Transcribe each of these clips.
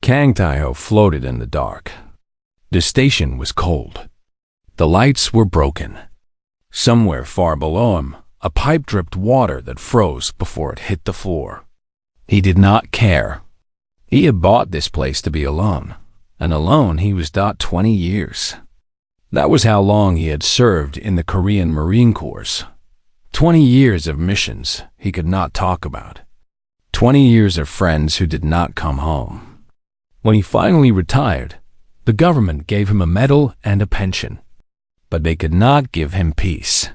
Kang Taiho floated in the dark. The station was cold. The lights were broken. Somewhere far below him, a pipe dripped water that froze before it hit the floor. He did not care. He had bought this place to be alone, and alone he was 20 years. That was how long he had served in the Korean Marine Corps. 20 years of missions he could not talk about. 20 years of friends who did not come home. When he finally retired, the government gave him a medal and a pension. But they could not give him peace.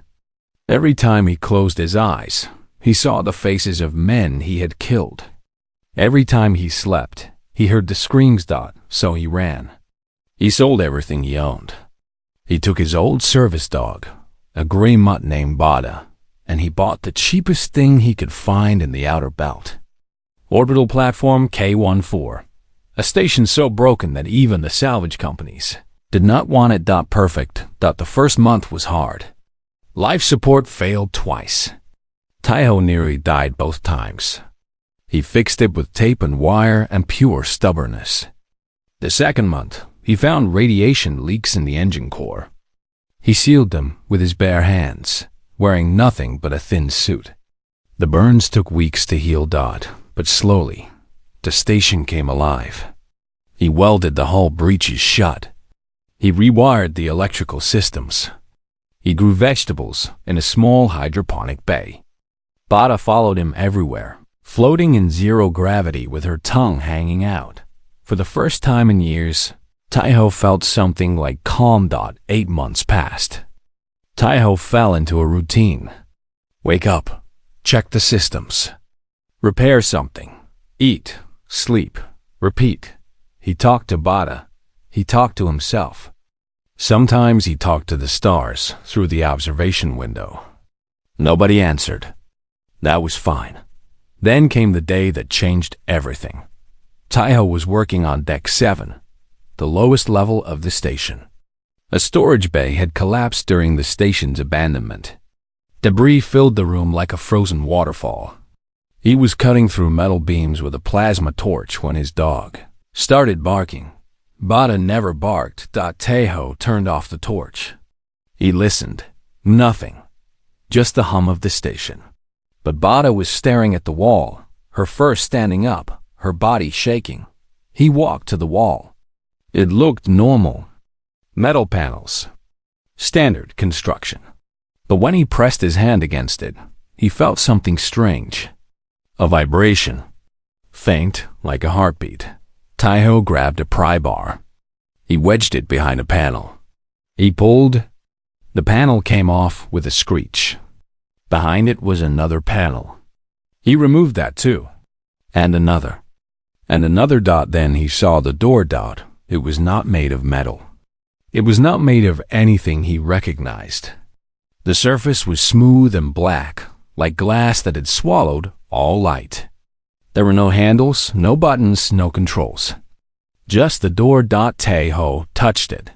Every time he closed his eyes, he saw the faces of men he had killed. Every time he slept, he heard the screams. So he ran. He sold everything he owned. He took his old service dog, a gray mutt named Bada, and he bought the cheapest thing he could find in the outer belt. Orbital platform K-14, a station so broken that even the salvage companies did not want it. Perfect. The first month was hard. Life support failed twice. Taiho nearly died both times. He fixed it with tape and wire and pure stubbornness. The second month, he found radiation leaks in the engine core. He sealed them with his bare hands, wearing nothing but a thin suit. The burns took weeks to heal. But slowly, the station came alive. He welded the hull breaches shut. He rewired the electrical systems. He grew vegetables in a small hydroponic bay. Bada followed him everywhere, floating in zero gravity with her tongue hanging out. For the first time in years, Taiho felt something like calm. 8 months passed. Taiho fell into a routine. Wake up, check the systems, repair something, eat, sleep, repeat. He talked to Bada. He talked to himself. Sometimes he talked to the stars through the observation window. Nobody answered. That was fine. Then came the day that changed everything. Taiho was working on Deck 7, the lowest level of the station. A storage bay had collapsed during the station's abandonment. Debris filled the room like a frozen waterfall. He was cutting through metal beams with a plasma torch when his dog started barking. Bada never barked. Taiho turned off the torch. He listened. Nothing. Just the hum of the station. But Bada was staring at the wall, her fur standing up, her body shaking. He walked to the wall. It looked normal. Metal panels. Standard construction. But when he pressed his hand against it, he felt something strange. A vibration. Faint, like a heartbeat. Taiho grabbed a pry bar. He wedged it behind a panel. He pulled. The panel came off with a screech. Behind it was another panel. He removed that too. And another. And another. Then he saw the door. It was not made of metal. It was not made of anything he recognized. The surface was smooth and black, like glass that had swallowed all light. There were no handles, no buttons, no controls. Just the door. Taiho touched it.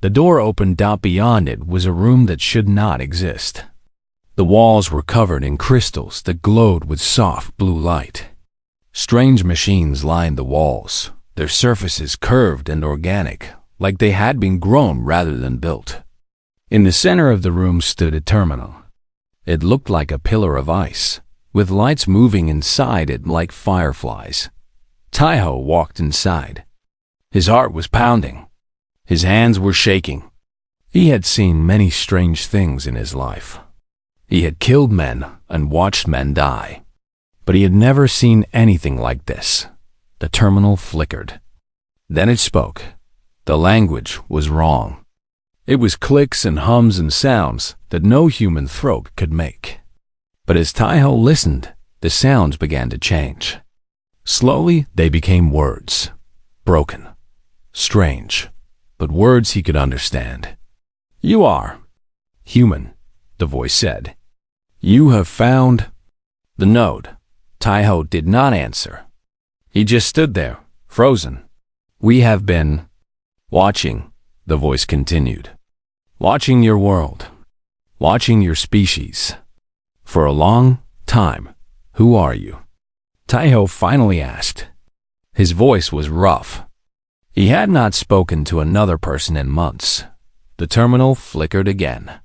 The door opened. Beyond it was a room that should not exist. The walls were covered in crystals that glowed with soft blue light. Strange machines lined the walls, their surfaces curved and organic, like they had been grown rather than built. In the center of the room stood a terminal. It looked like a pillar of ice, with lights moving inside it like fireflies. Taiho walked inside. His heart was pounding. His hands were shaking. He had seen many strange things in his life. He had killed men and watched men die. But he had never seen anything like this. The terminal flickered. Then it spoke. The language was wrong. It was clicks and hums and sounds that no human throat could make. But as Taiho listened, the sounds began to change. Slowly, they became words. Broken. Strange. But words he could understand. You are human, the voice said. You have found the node. Taiho did not answer. He just stood there, frozen. We have been watching, the voice continued. Watching your world. Watching your species. For a long time. Who are you? Taiho finally asked. His voice was rough. He had not spoken to another person in months. The terminal flickered again.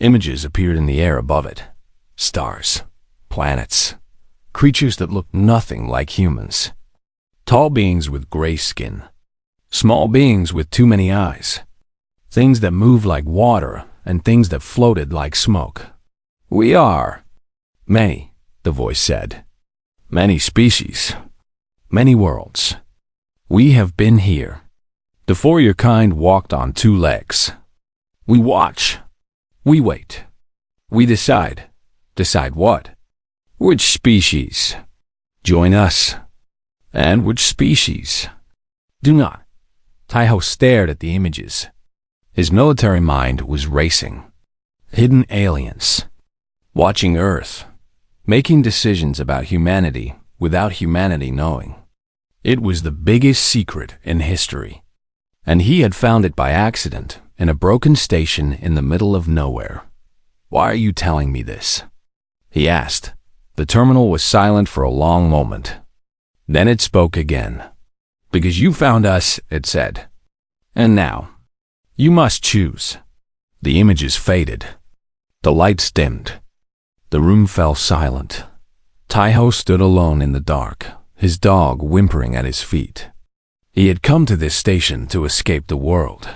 Images appeared in the air above it. Stars, planets, creatures that looked nothing like humans. Tall beings with gray skin. Small beings with too many eyes. Things that moved like water and things that floated like smoke. We are many, the voice said. Many species. Many worlds. We have been here. Before your kind walked on two legs. We watch. We wait. We decide. Decide what? Which species? Join us. And which species? Do not. Taiho stared at the images. His military mind was racing. Hidden aliens. Watching Earth. Making decisions about humanity without humanity knowing. It was the biggest secret in history. And he had found it by accident in a broken station in the middle of nowhere. Why are you telling me this? He asked. The terminal was silent for a long moment. Then it spoke again. Because you found us, it said. And now, you must choose. The images faded. The lights dimmed. The room fell silent. Taiho stood alone in the dark, his dog whimpering at his feet. He had come to this station to escape the world,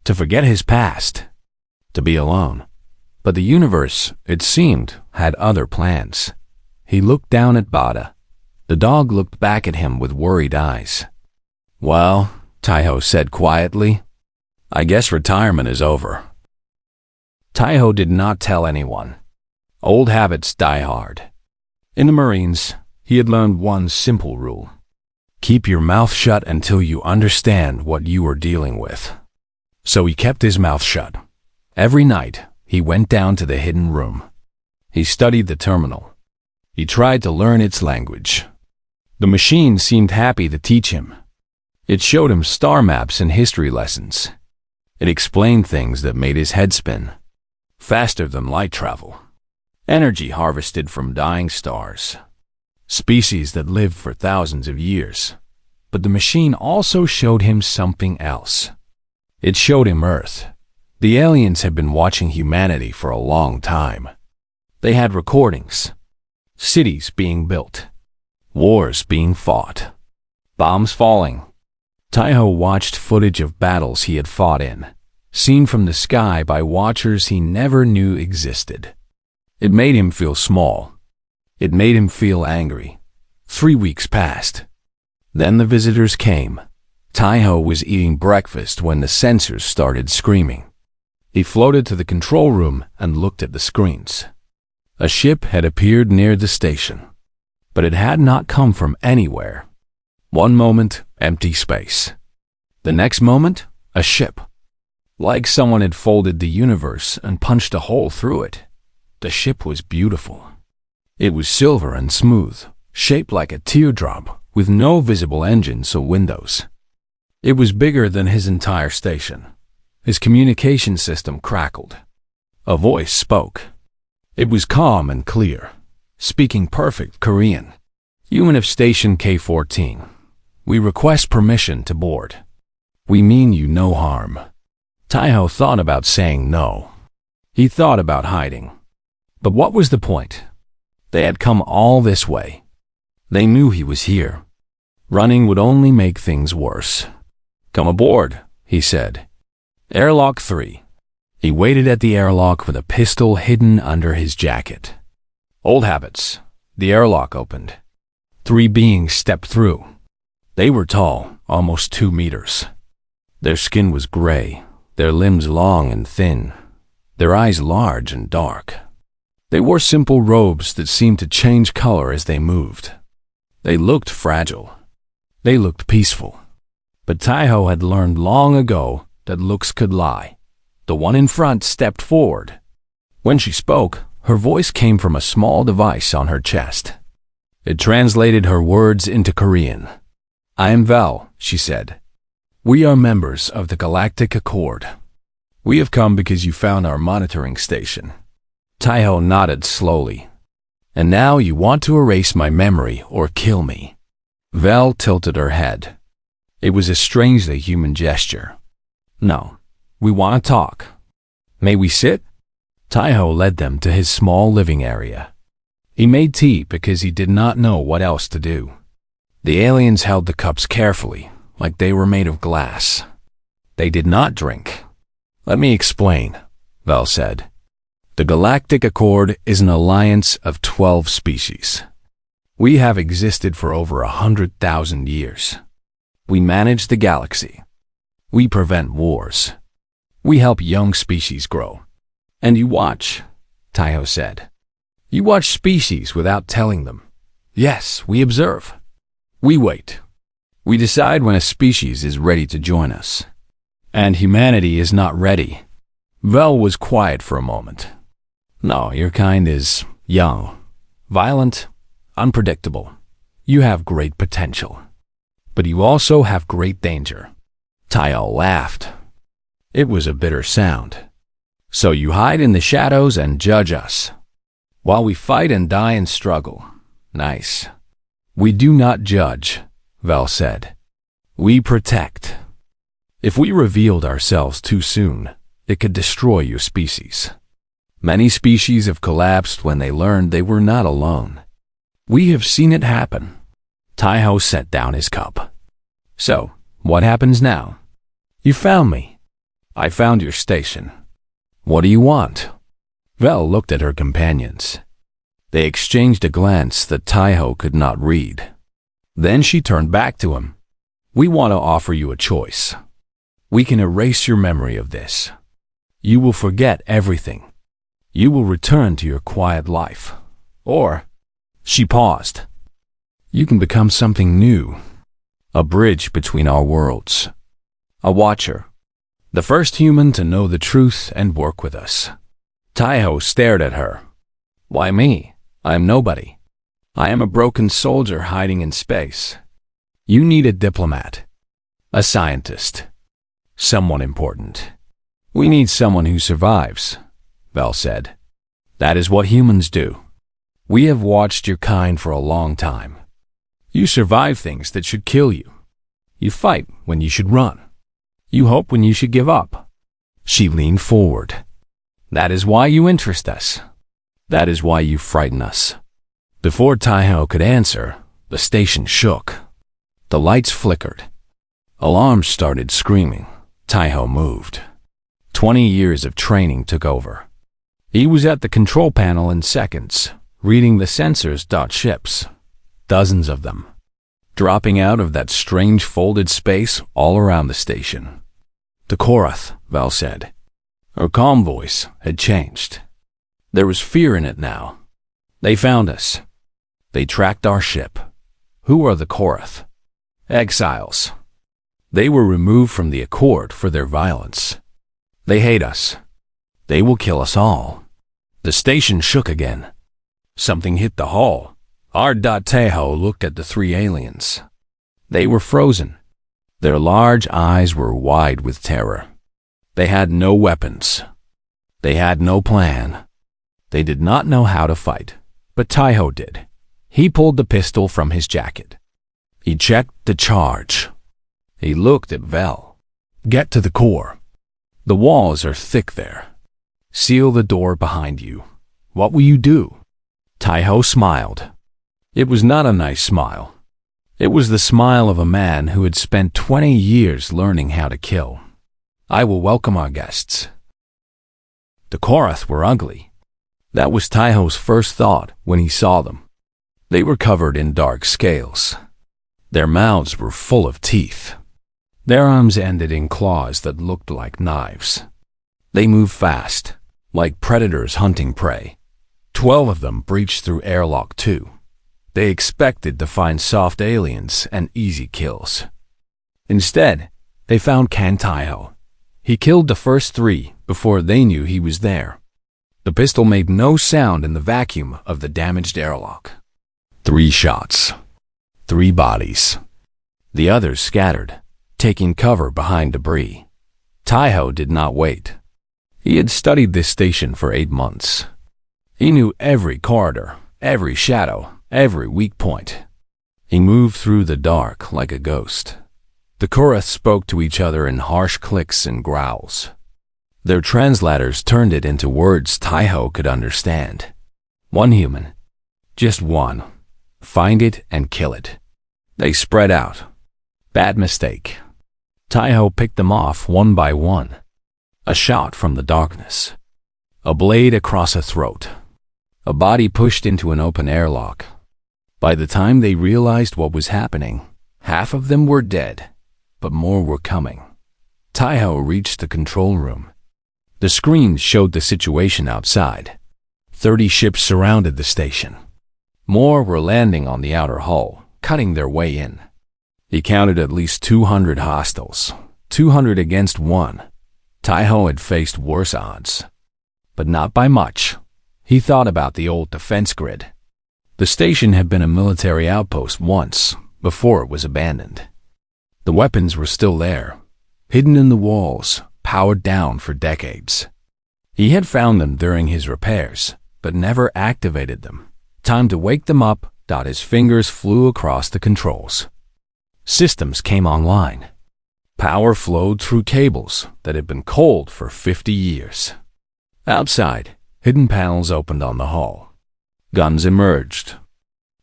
to forget his past, to be alone. But the universe, it seemed, had other plans. He looked down at Bada. The dog looked back at him with worried eyes. Well, Taiho said quietly, I guess retirement is over. Taiho did not tell anyone. Old habits die hard. In the Marines, he had learned one simple rule. Keep your mouth shut until you understand what you are dealing with. So he kept his mouth shut. Every night, he went down to the hidden room. He studied the terminal. He tried to learn its language. The machine seemed happy to teach him. It showed him star maps and history lessons. It explained things that made his head spin. Faster than light travel. Energy harvested from dying stars. Species that lived for thousands of years. But the machine also showed him something else. It showed him Earth. The aliens had been watching humanity for a long time. They had recordings. Cities being built. Wars being fought. Bombs falling. Taiho watched footage of battles he had fought in, seen from the sky by watchers he never knew existed. It made him feel small. It made him feel angry. 3 weeks passed. Then the visitors came. Taiho was eating breakfast when the sensors started screaming. He floated to the control room and looked at the screens. A ship had appeared near the station, but it had not come from anywhere. One moment, empty space. The next moment, a ship. Like someone had folded the universe and punched a hole through it. The ship was beautiful. It was silver and smooth, shaped like a teardrop, with no visible engines or windows. It was bigger than his entire station. His communication system crackled. A voice spoke. It was calm and clear, speaking perfect Korean. Human of Station K-14. We request permission to board. We mean you no harm. Taiho thought about saying no. He thought about hiding. But what was the point? They had come all this way. They knew he was here. Running would only make things worse. Come aboard, he said. Airlock 3. He waited at the airlock with a pistol hidden under his jacket. Old habits. The airlock opened. 3 beings stepped through. They were tall, almost 2 meters. Their skin was gray, their limbs long and thin, their eyes large and dark. They wore simple robes that seemed to change color as they moved. They looked fragile. They looked peaceful. But Taiho had learned long ago that looks could lie. The one in front stepped forward. When she spoke, her voice came from a small device on her chest. It translated her words into Korean. I am Val, she said. We are members of the Galactic Accord. We have come because you found our monitoring station. Taiho nodded slowly. And now you want to erase my memory or kill me. Vel tilted her head. It was a strangely human gesture. No, we want to talk. May we sit? Taiho led them to his small living area. He made tea because he did not know what else to do. The aliens held the cups carefully, like they were made of glass. They did not drink. Let me explain, Vel said. The Galactic Accord is an alliance of 12 species. We have existed for over 100,000 years. We manage the galaxy. We prevent wars. We help young species grow. And you watch, Taiho said. You watch species without telling them. Yes, we observe. We wait. We decide when a species is ready to join us. And humanity is not ready. Vel was quiet for a moment. No, your kind is young, violent, unpredictable. You have great potential. But you also have great danger. Taiho laughed. It was a bitter sound. So you hide in the shadows and judge us, while we fight and die and struggle. Nice. We do not judge, Vel said. We protect. If we revealed ourselves too soon, it could destroy your species. Many species have collapsed when they learned they were not alone. We have seen it happen. Taiho set down his cup. So, what happens now? You found me. I found your station. What do you want? Vel looked at her companions. They exchanged a glance that Taiho could not read. Then she turned back to him. We want to offer you a choice. We can erase your memory of this. You will forget everything. You will return to your quiet life. Or, she paused. You can become something new. A bridge between our worlds. A watcher. The first human to know the truth and work with us. Taiho stared at her. Why me? I am nobody. I am a broken soldier hiding in space. You need a diplomat. A scientist. Someone important. We need someone who survives, Vel said. That is what humans do. We have watched your kind for a long time. You survive things that should kill you. You fight when you should run. You hope when you should give up. She leaned forward. That is why you interest us. That is why you frighten us. Before Taiho could answer, the station shook. The lights flickered. Alarms started screaming. Taiho moved. 20 years of training took over. He was at the control panel in seconds, reading the sensors. Ships, dozens of them, dropping out of that strange folded space all around the station. The Korath, Vel said. Her calm voice had changed. There was fear in it now. They found us. They tracked our ship. Who are the Korath? Exiles. They were removed from the Accord for their violence. They hate us. They will kill us all. The station shook again. Something hit the hull. Taiho looked at the three aliens. They were frozen. Their large eyes were wide with terror. They had no weapons. They had no plan. They did not know how to fight, but Taiho did. He pulled the pistol from his jacket. He checked the charge. He looked at Vel. Get to the core. The walls are thick there. Seal the door behind you. What will you do? Taiho smiled. It was not a nice smile. It was the smile of a man who had spent 20 years learning how to kill. I will welcome our guests. The Korath were ugly. That was Taiho's first thought when he saw them. They were covered in dark scales. Their mouths were full of teeth. Their arms ended in claws that looked like knives. They moved fast, like predators hunting prey. 12 of them breached through airlock 2. They expected to find soft aliens and easy kills. Instead, they found Taiho. He killed the first 3 before they knew he was there. The pistol made no sound in the vacuum of the damaged airlock. 3 shots. 3 bodies. The others scattered, taking cover behind debris. Taiho did not wait. He had studied this station for 8 months. He knew every corridor, every shadow, every weak point. He moved through the dark like a ghost. The Korath spoke to each other in harsh clicks and growls. Their translators turned it into words Taiho could understand. One human. Just one. Find it and kill it. They spread out. Bad mistake. Taiho picked them off one by one. A shot from the darkness. A blade across a throat. A body pushed into an open airlock. By the time they realized what was happening, half of them were dead, but more were coming. Taiho reached the control room. The screens showed the situation outside. 30 ships surrounded the station. More were landing on the outer hull, cutting their way in. He counted at least 200 hostiles, 200 against 1. Taiho had faced worse odds, but not by much. He thought about the old defense grid. The station had been a military outpost once, before it was abandoned. The weapons were still there, hidden in the walls, powered down for decades. He had found them during his repairs, but never activated them. Time to wake them up. His fingers flew across the controls. Systems came online. Power flowed through cables that had been cold for 50 years. Outside, hidden panels opened on the hull. Guns emerged.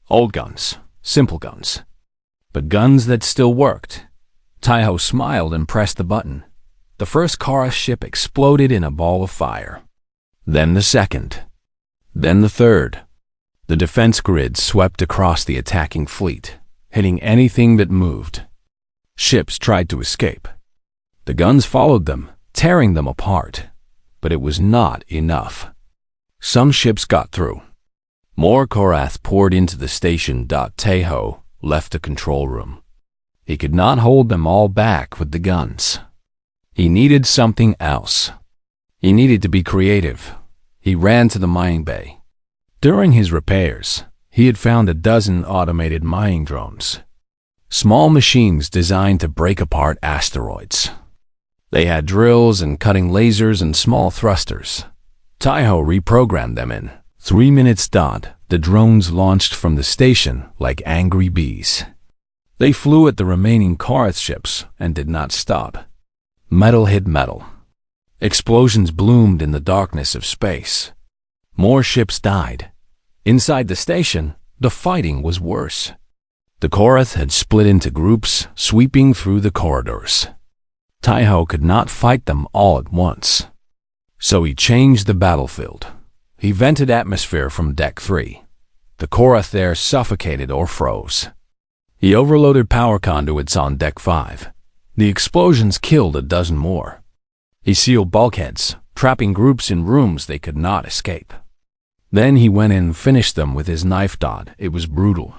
Old guns, simple guns, but guns that still worked. Taiho smiled and pressed the button. The first Kara ship exploded in a ball of fire. Then the second. Then the third. The defense grid swept across the attacking fleet, hitting anything that moved. Ships tried to escape. The guns followed them, tearing them apart. But it was not enough. Some ships got through. More Korath poured into the station. Taiho left the control room. He could not hold them all back with the guns. He needed something else. He needed to be creative. He ran to the mining bay. During his repairs, he had found a dozen automated mining drones. Small machines designed to break apart asteroids. They had drills and cutting lasers and small thrusters. Taiho reprogrammed them in 3 minutes. The drones launched from the station like angry bees. They flew at the remaining Korath ships and did not stop. Metal hit metal. Explosions bloomed in the darkness of space. More ships died. Inside the station, the fighting was worse. The Korath had split into groups, sweeping through the corridors. Taiho could not fight them all at once. So he changed the battlefield. He vented atmosphere from Deck 3. The Korath there suffocated or froze. He overloaded power conduits on Deck 5. The explosions killed a dozen more. He sealed bulkheads, trapping groups in rooms they could not escape. Then he went in and finished them with his knife. It was brutal.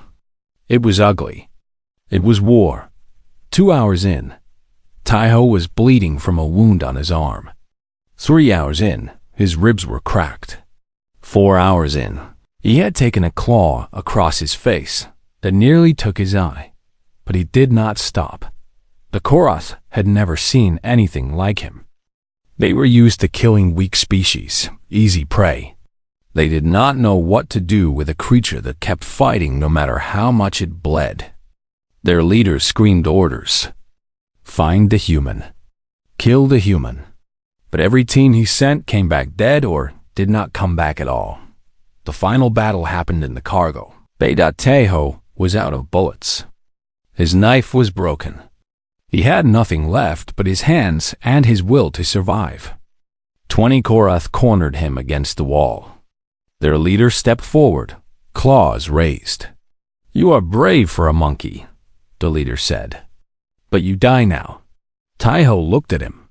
It was ugly. It was war. 2 hours in, Taiho was bleeding from a wound on his arm. 3 hours in, his ribs were cracked. 4 hours in, he had taken a claw across his face that nearly took his eye, but he did not stop. The Korath had never seen anything like him. They were used to killing weak species, easy prey. They did not know what to do with a creature that kept fighting no matter how much it bled. Their leaders screamed orders. Find the human. Kill the human. But every team he sent came back dead or did not come back at all. The final battle happened in the cargo bay. Taiho was out of bullets. His knife was broken. He had nothing left but his hands and his will to survive. 20 Korath cornered him against the wall. Their leader stepped forward, claws raised. "You are brave for a monkey," the leader said. "But you die now." Taiho looked at him.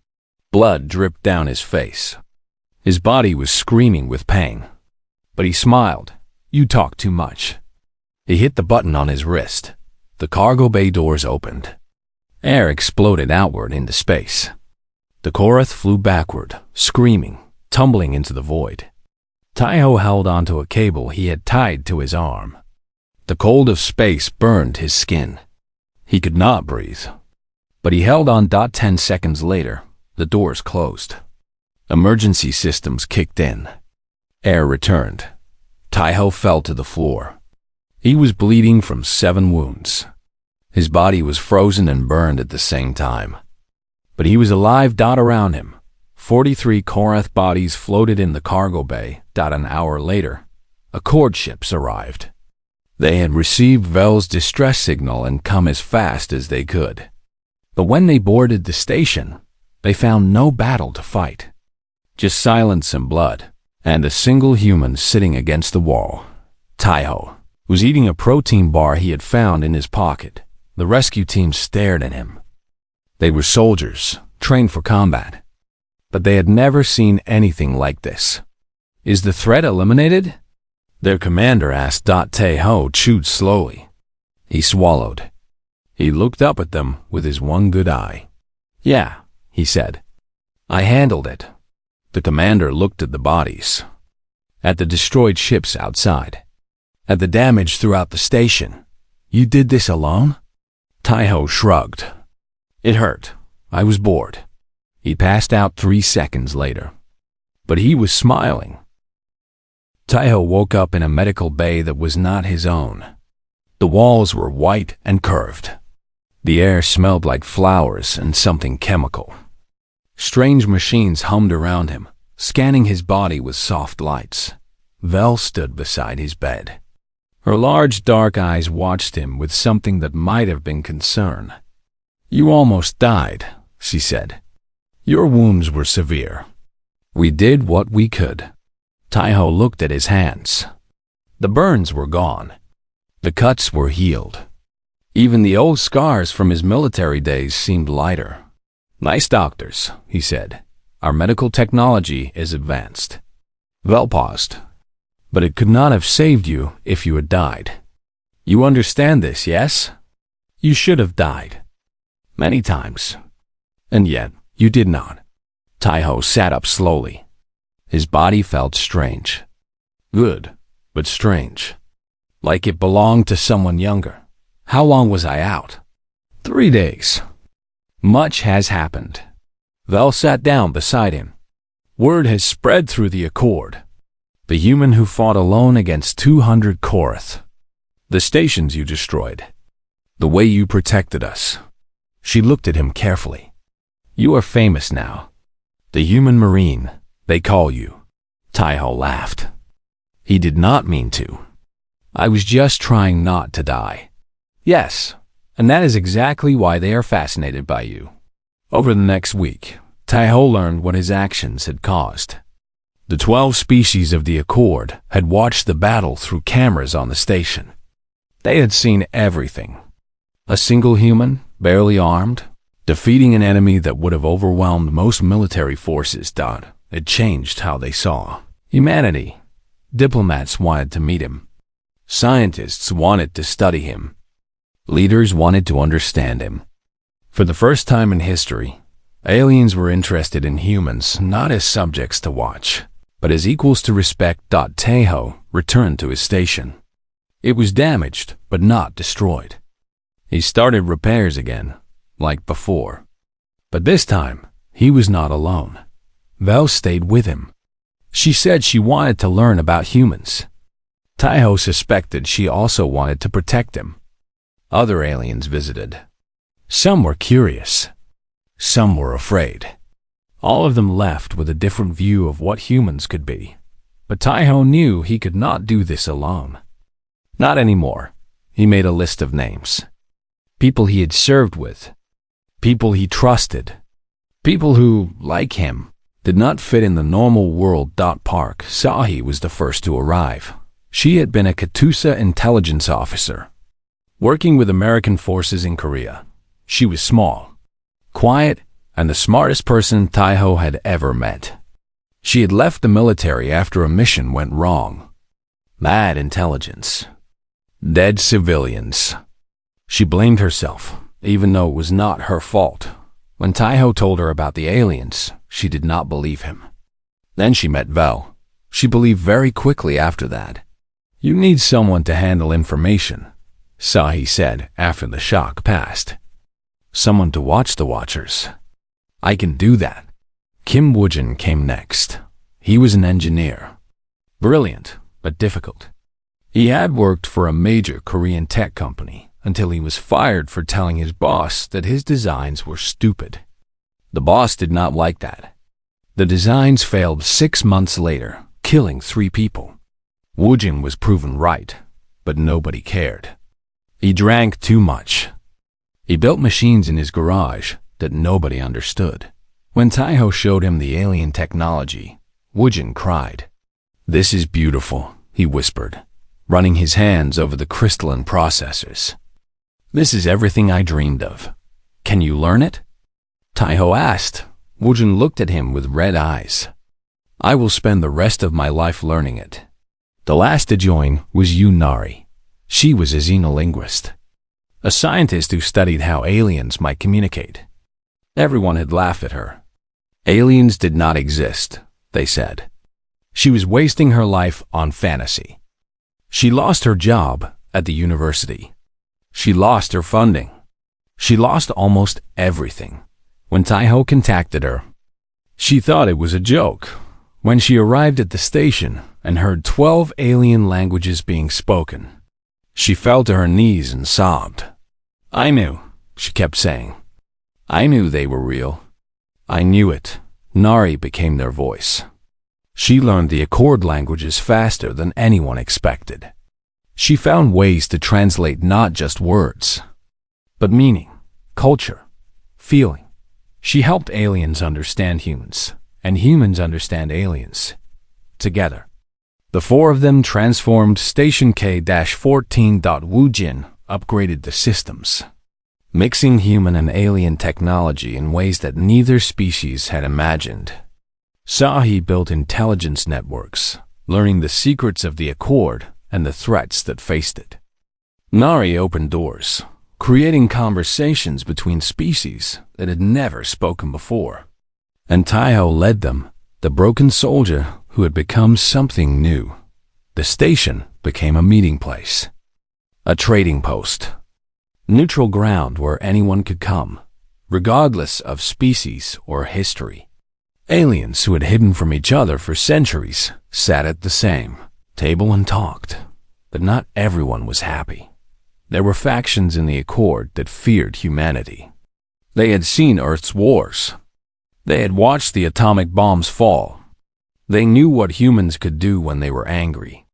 Blood dripped down his face. His body was screaming with pain. But he smiled. "You talk too much." He hit the button on his wrist. The cargo bay doors opened. Air exploded outward into space. The Korath flew backward, screaming, tumbling into the void. Taiho held onto a cable he had tied to his arm. The cold of space burned his skin. He could not breathe. But he held on. 10 seconds later, the doors closed. Emergency systems kicked in. Air returned. Taiho fell to the floor. He was bleeding from 7 wounds. His body was frozen and burned at the same time. But he was alive. Around him, 43 Korath bodies floated in the cargo bay. An hour later, Accord ships arrived. They had received Vel's distress signal and come as fast as they could. But when they boarded the station, they found no battle to fight. Just silence and blood, and a single human sitting against the wall. Taiho was eating a protein bar he had found in his pocket. The rescue team stared at him. They were soldiers, trained for combat. But they had never seen anything like this. Is the threat eliminated? Their commander asked. Taiho chewed slowly. He swallowed. He looked up at them with his one good eye. Yeah, he said. I handled it. The commander looked at the bodies. At the destroyed ships outside. At the damage throughout the station. You did this alone? Taiho shrugged. It hurt. I was bored. He passed out 3 seconds later. But he was smiling. Taiho woke up in a medical bay that was not his own. The walls were white and curved. The air smelled like flowers and something chemical. Strange machines hummed around him, scanning his body with soft lights. Vel stood beside his bed. Her large dark eyes watched him with something that might have been concern. You almost died, she said. Your wounds were severe. We did what we could. Taiho looked at his hands. The burns were gone. The cuts were healed. Even the old scars from his military days seemed lighter. Nice doctors, he said. Our medical technology is advanced. Vel paused. But it could not have saved you if you had died. You understand this, yes? You should have died. Many times. And yet, you did not. Taiho sat up slowly. His body felt strange. Good, but strange. Like it belonged to someone younger. How long was I out? 3 days. Much has happened. Vel sat down beside him. Word has spread through the Accord. The human who fought alone against 200 Korath. The stations you destroyed. The way you protected us. She looked at him carefully. You are famous now. The human marine, they call you. Taiho laughed. He did not mean to. I was just trying not to die. Yes, and that is exactly why they are fascinated by you. Over the next week, Taiho learned what his actions had caused. The 12 species of the Accord had watched the battle through cameras on the station. They had seen everything. A single human, barely armed, defeating an enemy that would have overwhelmed most military forces. It changed how they saw humanity. Diplomats wanted to meet him. Scientists wanted to study him. Leaders wanted to understand him. For the first time in history, aliens were interested in humans not as subjects to watch, but as equals to respect. Taiho returned to his station. It was damaged, but not destroyed. He started repairs again, like before. But this time, he was not alone. Vel stayed with him. She said she wanted to learn about humans. Taiho suspected she also wanted to protect him. Other aliens visited. Some were curious. Some were afraid. All of them left with a different view of what humans could be. But Taiho knew he could not do this alone. Not anymore. He made a list of names. People he had served with. People he trusted. People who, like him, did not fit in the normal world. Park Sahi was the first to arrive. She had been a Katusa intelligence officer, working with American forces in Korea. She was small, quiet, and the smartest person Taiho had ever met. She had left the military after a mission went wrong. Mad intelligence. Dead civilians. She blamed herself, even though it was not her fault. When Taiho told her about the aliens, she did not believe him. Then she met Vel. She believed very quickly after that. You need someone to handle information, Sahi said after the shock passed. Someone to watch the watchers. I can do that. Kim Woojin came next. He was an engineer. Brilliant, but difficult. He had worked for a major Korean tech company until he was fired for telling his boss that his designs were stupid. The boss did not like that. The designs failed 6 months later, killing 3 people. Woojin was proven right, but nobody cared. He drank too much. He built machines in his garage that nobody understood. When Taiho showed him the alien technology, Woojin cried. "This is beautiful," he whispered, running his hands over the crystalline processors. "This is everything I dreamed of. Can you learn it?" Taiho asked. Woojin looked at him with red eyes. "I will spend the rest of my life learning it." The last to join was Yunari. She was a xenolinguist, a scientist who studied how aliens might communicate. Everyone had laughed at her. Aliens did not exist, they said. She was wasting her life on fantasy. She lost her job at the university. She lost her funding. She lost almost everything. When Taiho contacted her, she thought it was a joke. When she arrived at the station and heard 12 alien languages being spoken, she fell to her knees and sobbed. "I knew," she kept saying. "I knew they were real. I knew it." Nari became their voice. She learned the Accord languages faster than anyone expected. She found ways to translate not just words, but meaning, culture, feeling. She helped aliens understand humans, and humans understand aliens. Together, the 4 of them transformed Station K-14. Woojin upgraded the systems, mixing human and alien technology in ways that neither species had imagined. Sahi built intelligence networks, learning the secrets of the Accord and the threats that faced it. Nari opened doors, creating conversations between species that had never spoken before. And Taiho led them, the broken soldier who had become something new. The station became a meeting place, a trading post, neutral ground where anyone could come, regardless of species or history. Aliens who had hidden from each other for centuries sat at the same table and talked, but not everyone was happy. There were factions in the Accord that feared humanity. They had seen Earth's wars. They had watched the atomic bombs fall. They knew what humans could do when they were angry.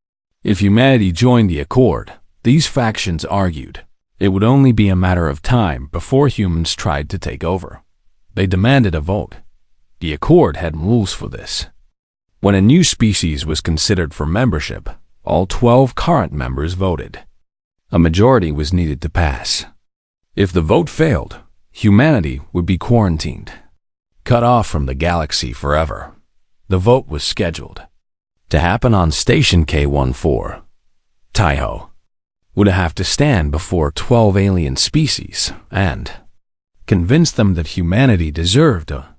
If humanity joined the Accord, these factions argued, it would only be a matter of time before humans tried to take over. They demanded a vote. The Accord had rules for this. When a new species was considered for membership, all 12 current members voted. A majority was needed to pass. If the vote failed, humanity would be quarantined, cut off from the galaxy forever. The vote was scheduled to happen on Station K-14. Taiho would have to stand before 12 alien species and convince them that humanity deserved a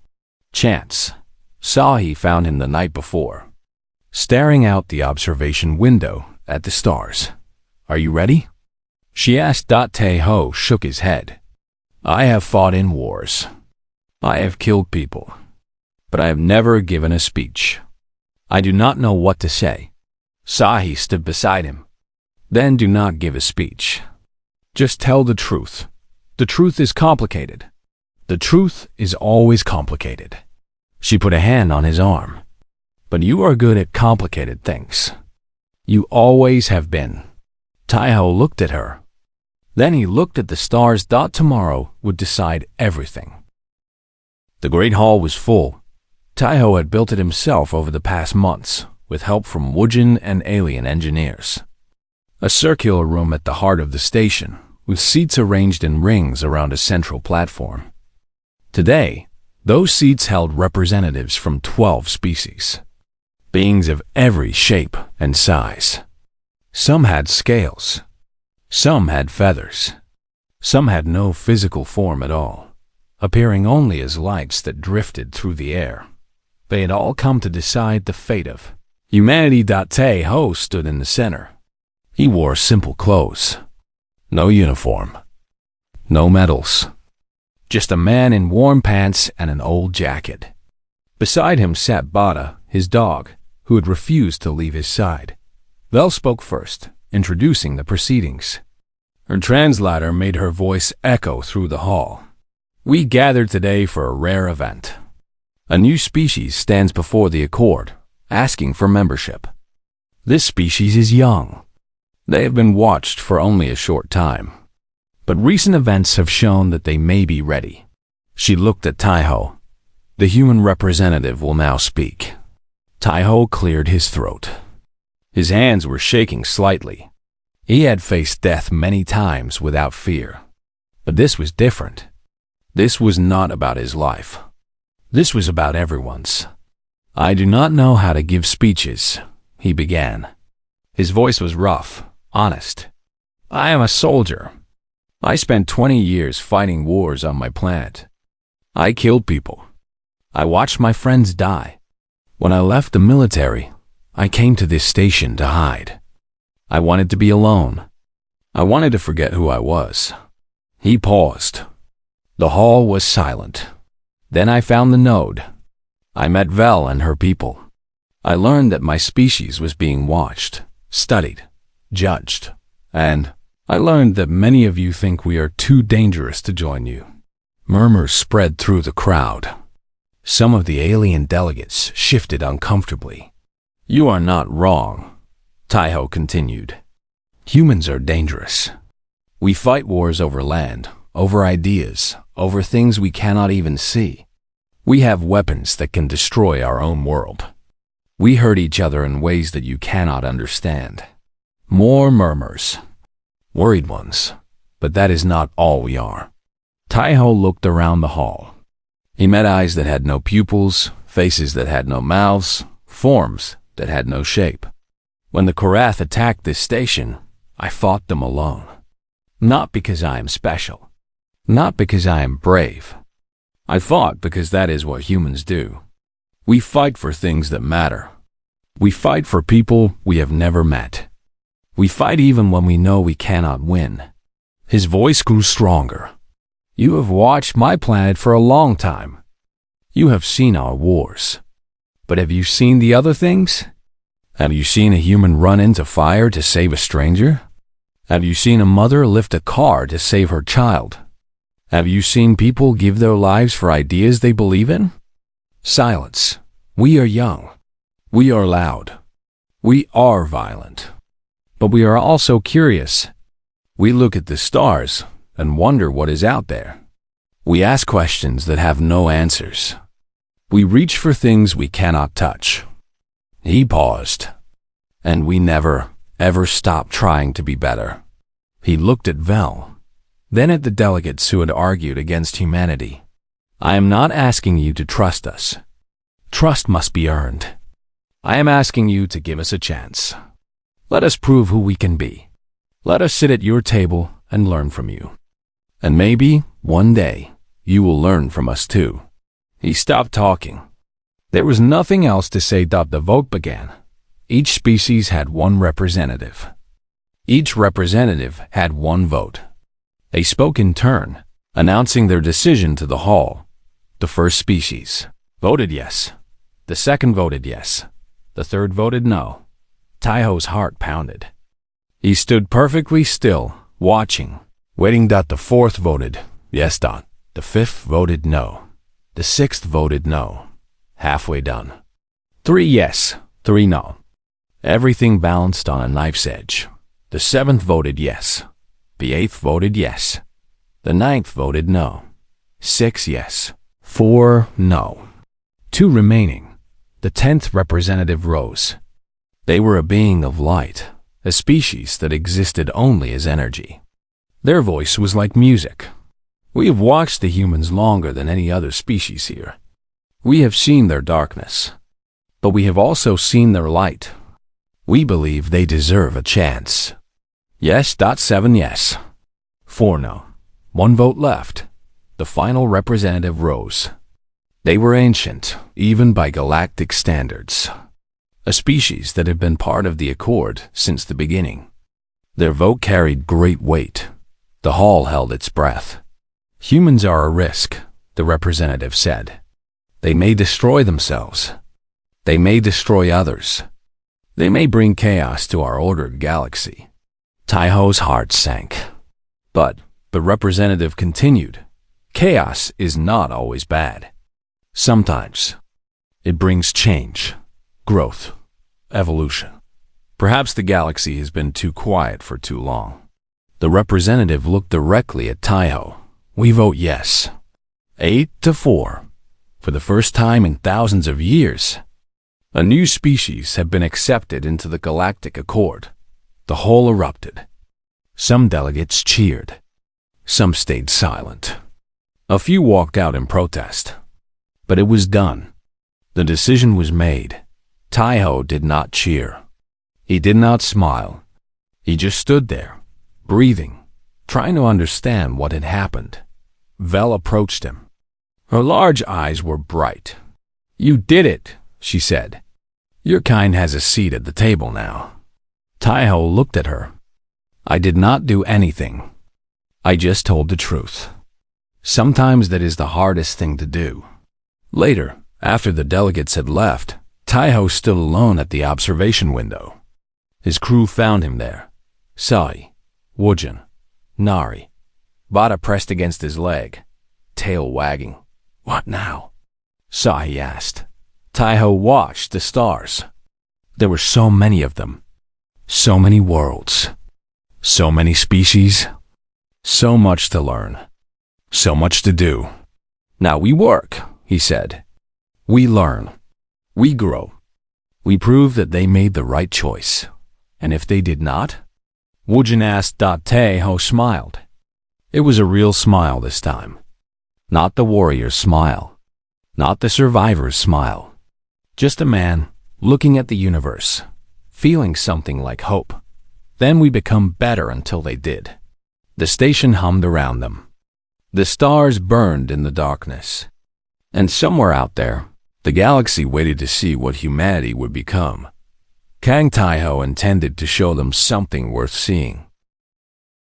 chance. Sahi found him the night before, staring out the observation window at the stars. "Are you ready?" she asked. Taiho shook his head. "I have fought in wars. I have killed people, but I have never given a speech. I do not know what to say." Sahi stood beside him. "Then do not give a speech. Just tell the truth. The truth is complicated. The truth is always complicated." She put a hand on his arm. "But you are good at complicated things. You always have been." Taiho looked at her. Then he looked at the stars. Tomorrow would decide everything. The Great Hall was full. Taiho had built it himself over the past months, with help from Woojin and alien engineers. A circular room at the heart of the station, with seats arranged in rings around a central platform. Today, those seats held representatives from 12 species, beings of every shape and size. Some had scales. Some had feathers. Some had no physical form at all, appearing only as lights that drifted through the air. They had all come to decide the fate of humanity. Taiho stood in the center. He wore simple clothes. No uniform. No medals. Just a man in warm pants and an old jacket. Beside him sat Bada, his dog, who had refused to leave his side. Vel spoke first. introducing the proceedings. Her translator made her voice echo through the hall. We gathered today for a rare event. A new species stands before the Accord, asking for membership. This species is young. They have been watched for only a short time. But recent events have shown that they may be ready. She looked at Taiho. The human representative will now speak. Taiho cleared his throat. His hands were shaking slightly. He had faced death many times without fear. But this was different. This was not about his life. This was about everyone's. I do not know how to give speeches, he began. His voice was rough, honest. I am a soldier. I spent 20 years fighting wars on my planet. I killed people. I watched my friends die. When I left the military, I came to this station to hide. I wanted to be alone. I wanted to forget who I was. He paused. The hall was silent. Then I found the node. I met Vel and her people. I learned that my species was being watched, studied, judged, and I learned that many of you think we are too dangerous to join you. Murmurs spread through the crowd. Some of the alien delegates shifted uncomfortably. You are not wrong, Taiho continued. Humans are dangerous. We fight wars over land, over ideas, over things we cannot even see. We have weapons that can destroy our own world. We hurt each other in ways that you cannot understand. More murmurs. Worried ones. But that is not all we are. Taiho looked around the hall. He met eyes that had no pupils, faces that had no mouths, forms that had no shape. When the Korath attacked this station, I fought them alone. Not because I am special. Not because I am brave. I fought because that is what humans do. We fight for things that matter. We fight for people we have never met. We fight even when we know we cannot win. His voice grew stronger. You have watched my planet for a long time. You have seen our wars. But have you seen the other things? Have you seen a human run into fire to save a stranger? Have you seen a mother lift a car to save her child? Have you seen people give their lives for ideas they believe in? Silence. We are young. We are loud. We are violent. But we are also curious. We look at the stars and wonder what is out there. We ask questions that have no answers. We reach for things we cannot touch. He paused. And we never, ever stop trying to be better. He looked at Vel, then at the delegates who had argued against humanity. I am not asking you to trust us. Trust must be earned. I am asking you to give us a chance. Let us prove who we can be. Let us sit at your table and learn from you. And maybe, one day, you will learn from us too. He stopped talking. There was nothing else to say. The vote began. Each species had one representative. Each representative had one vote. They spoke in turn, announcing their decision to the hall. The first species voted yes. The second voted yes. The third voted no. Taiho's heart pounded. He stood perfectly still, watching, waiting. The fourth voted yes. The fifth voted no. The sixth voted no. Halfway done. 3 yes, 3 no. Everything balanced on a knife's edge. The seventh voted yes. The eighth voted yes. The ninth voted no. 6 yes. 4 no. 2 remaining. The 10th representative rose. They were a being of light, a species that existed only as energy. Their voice was like music. We have watched the humans longer than any other species here. We have seen their darkness, but we have also seen their light. We believe they deserve a chance. Yes. 7 yes. 4 no. 1 vote left. The final representative rose. They were ancient, even by galactic standards. A species that had been part of the Accord since the beginning. Their vote carried great weight. The hall held its breath. Humans are a risk, the representative said. They may destroy themselves. They may destroy others. They may bring chaos to our ordered galaxy. Taiho's heart sank. But the representative continued. Chaos is not always bad. Sometimes it brings change, growth, evolution. Perhaps the galaxy has been too quiet for too long. The representative looked directly at Taiho. We vote yes. 8-4. For the first time in thousands of years, a new species had been accepted into the Galactic Accord. The whole erupted. Some delegates cheered. Some stayed silent. A few walked out in protest. But it was done. The decision was made. Taiho did not cheer. He did not smile. He just stood there, breathing, trying to understand what had happened. Vel approached him. Her large eyes were bright. You did it, she said. Your kind has a seat at the table now. Taiho looked at her. I did not do anything. I just told the truth. Sometimes that is the hardest thing to do. Later, after the delegates had left, Taiho stood alone at the observation window. His crew found him there. Sai, Wujin, Nari. Bada pressed against his leg, tail wagging. What now? Sai asked. Taiho watched the stars. There were so many of them. So many worlds. So many species. So much to learn. So much to do. Now we work, he said. We learn. We grow. We prove that they made the right choice. And if they did not? Wujin asked. Taiho smiled. It was a real smile this time. Not the warrior's smile. Not the survivor's smile. Just a man looking at the universe, feeling something like hope. Then we become better until they did. The station hummed around them. The stars burned in the darkness. And somewhere out there, the galaxy waited to see what humanity would become. Kang Taiho intended to show them something worth seeing.